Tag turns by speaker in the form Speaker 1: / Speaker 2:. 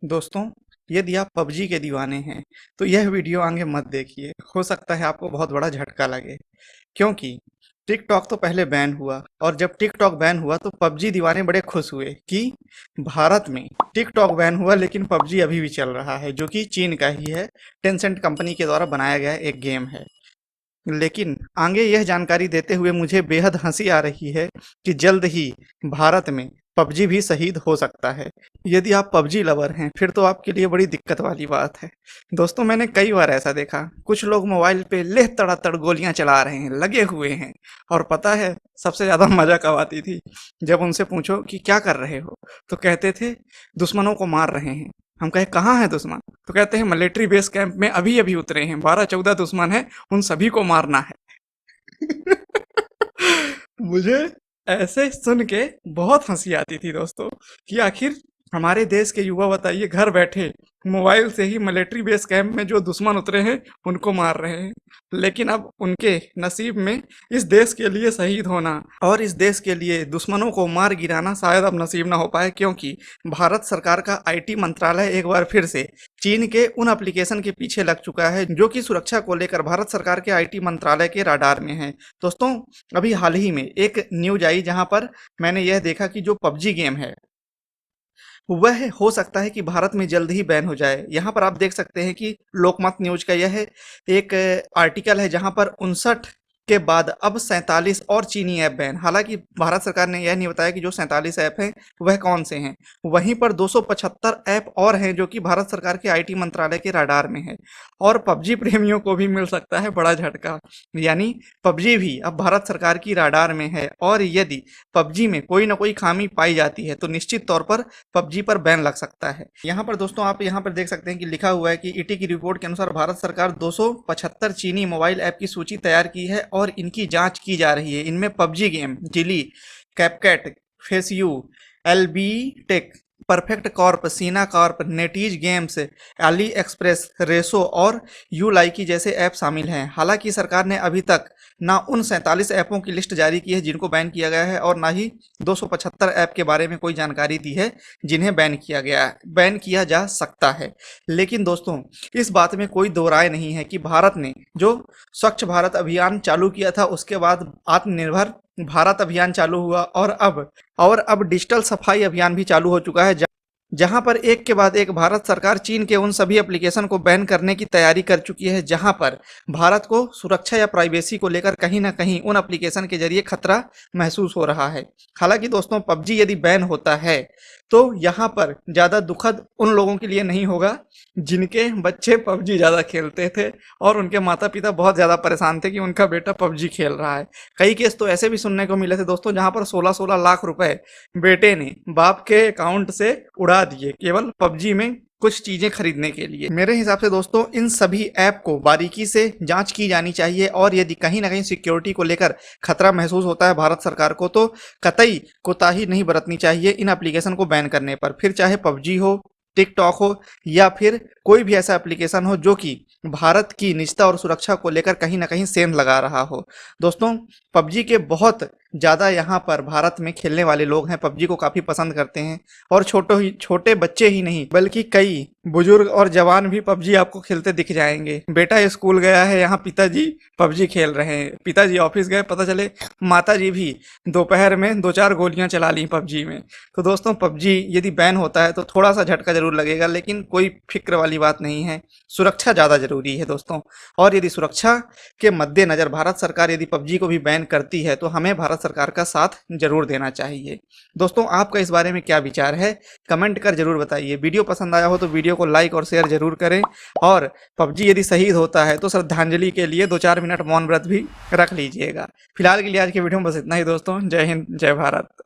Speaker 1: दोस्तों, यदि आप पबजी के दीवाने हैं तो यह वीडियो आगे मत देखिए। हो सकता है आपको बहुत बड़ा झटका लगे, क्योंकि टिकटॉक तो पहले बैन हुआ और जब टिकटॉक बैन हुआ तो पबजी दीवाने बड़े खुश हुए कि भारत में टिकटॉक बैन हुआ लेकिन पबजी अभी भी चल रहा है, जो कि चीन का ही है। टेंसेंट कंपनी के द्वारा बनाया गया एक गेम है। लेकिन आगे यह जानकारी देते हुए मुझे बेहद हंसी आ रही है कि जल्द ही भारत में पबजी भी शहीद हो सकता है। यदि आप पबजी लवर हैं फिर तो आपके लिए बड़ी दिक्कत वाली बात है। दोस्तों, मैंने कई बार ऐसा देखा, कुछ लोग मोबाइल पे लेह तड़ातड़ गोलियां चला रहे हैं, लगे हुए हैं। और पता है सबसे ज्यादा मजा कब आती थी? जब उनसे पूछो कि क्या कर रहे हो तो कहते थे दुश्मनों को मार रहे हैं। हम कहे कहाँ है दुश्मन? तो कहते हैं मिलिट्री बेस कैंप में अभी अभी उतरे हैं, 12-14 दुश्मन है, उन सभी को मारना है। मुझे ऐसे सुन के बहुत हंसी आती थी दोस्तों, कि आखिर हमारे देश के युवा बताइए घर बैठे मोबाइल से ही मिलिट्री बेस कैंप में जो दुश्मन उतरे हैं उनको मार रहे हैं। लेकिन अब उनके नसीब में इस देश के लिए शहीद होना और इस देश के लिए दुश्मनों को मार गिराना शायद अब नसीब ना हो पाए, क्योंकि भारत सरकार का आईटी मंत्रालय एक बार फिर से चीन के उन एप्लीकेशन के पीछे लग चुका है जो कि सुरक्षा को लेकर भारत सरकार के आईटी मंत्रालय के राडार में है। दोस्तों, अभी हाल ही में एक न्यूज आई जहां पर मैंने यह देखा कि जो पबजी गेम है वह हो सकता है कि भारत में जल्द ही बैन हो जाए। यहाँ पर आप देख सकते हैं कि लोकमत न्यूज का यह एक आर्टिकल है जहाँ पर 59 के बाद अब 47 और चीनी ऐप बैन। हालांकि भारत सरकार ने यह नहीं बताया कि जो 47 ऐप हैं वह कौन से हैं। वहीं पर 275 ऐप और हैं जो कि भारत सरकार के आईटी मंत्रालय के राडार में है। और पबजी प्रेमियों को भी मिल सकता है बड़ा झटका, यानी पबजी भी अब भारत सरकार की राडार में है। और यदि पबजी में कोई ना कोई खामी पाई जाती है तो निश्चित तौर पर पबजी पर बैन लग सकता है। यहाँ पर दोस्तों आप यहाँ पर देख सकते हैं कि लिखा हुआ है कि ईटी की रिपोर्ट के अनुसार भारत सरकार 275 चीनी मोबाइल ऐप की सूची तैयार की है और इनकी जांच की जा रही है। इनमें PUBG game, Zili, CapCut, FaceU, LBE Tech, Perfect Corp, Sina Corp, NetEase games, AliExpress, Resso और यू लाइकी जैसे ऐप शामिल हैं। हालांकि सरकार ने अभी तक ना उन 47 ऐपों की लिस्ट जारी की है जिनको बैन किया गया है और ना ही 275 ऐप के बारे में कोई जानकारी दी है जिन्हें बैन किया जा सकता है। लेकिन दोस्तों, इस बात में कोई दो राय नहीं है कि भारत ने जो स्वच्छ भारत अभियान चालू किया था उसके बाद आत्मनिर्भर भारत अभियान चालू हुआ और अब डिजिटल सफाई अभियान भी चालू हो चुका है, जहां पर एक के बाद एक भारत सरकार चीन के उन सभी एप्लीकेशन को बैन करने की तैयारी कर चुकी है जहां पर भारत को सुरक्षा या प्राइवेसी को लेकर कहीं ना कहीं उन एप्लीकेशन के जरिए खतरा महसूस हो रहा है। हालांकि दोस्तों, पबजी यदि बैन होता है तो यहाँ पर ज़्यादा दुखद उन लोगों के लिए नहीं होगा जिनके बच्चे पबजी ज़्यादा खेलते थे और उनके माता पिता बहुत ज़्यादा परेशान थे कि उनका बेटा पबजी खेल रहा है। कई केस तो ऐसे भी सुनने को मिले थे दोस्तों जहाँ पर 16-16 लाख रुपए बेटे ने बाप के अकाउंट से उड़ा दिए केवल पबजी में कुछ चीजें खरीदने के लिए। मेरे हिसाब से दोस्तों, इन सभी ऐप को बारीकी से जांच की जानी चाहिए और यदि कहीं ना कहीं सिक्योरिटी को लेकर खतरा महसूस होता है भारत सरकार को तो कतई कोताही नहीं बरतनी चाहिए इन एप्लीकेशन को बैन करने पर। फिर चाहे पबजी हो, टिकटॉक हो या फिर कोई भी ऐसा एप्लीकेशन हो जो कि भारत की निजता और सुरक्षा को लेकर कहीं ना कहीं सेंध लगा रहा हो। दोस्तों, पबजी के बहुत ज़्यादा यहाँ पर भारत में खेलने वाले लोग हैं, पबजी को काफ़ी पसंद करते हैं और छोटे बच्चे ही नहीं बल्कि कई बुजुर्ग और जवान भी पबजी आपको खेलते दिख जाएंगे। बेटा स्कूल गया है, यहाँ पिताजी पबजी खेल रहे हैं, पिताजी ऑफिस गए, पता चले माताजी भी दोपहर में 2-4 गोलियां चला ली पबजी में। तो दोस्तों, पबजी यदि बैन होता है तो थोड़ा सा झटका जरूर लगेगा, लेकिन कोई फिक्र वाली बात नहीं है। सुरक्षा ज़्यादा जरूरी है दोस्तों, और यदि सुरक्षा के मद्देनजर भारत सरकार यदि पबजी को भी बैन करती है तो हमें भारत सरकार का साथ जरूर देना चाहिए। दोस्तों, आपका इस बारे में क्या विचार है कमेंट कर जरूर बताइए। वीडियो पसंद आया हो तो वीडियो को लाइक और शेयर जरूर करें और पबजी यदि शहीद होता है तो श्रद्धांजलि के लिए 2-4 मिनट मौन व्रत भी रख लीजिएगा। फिलहाल के लिए आज के वीडियो में बस इतना ही दोस्तों। जय हिंद, जय भारत।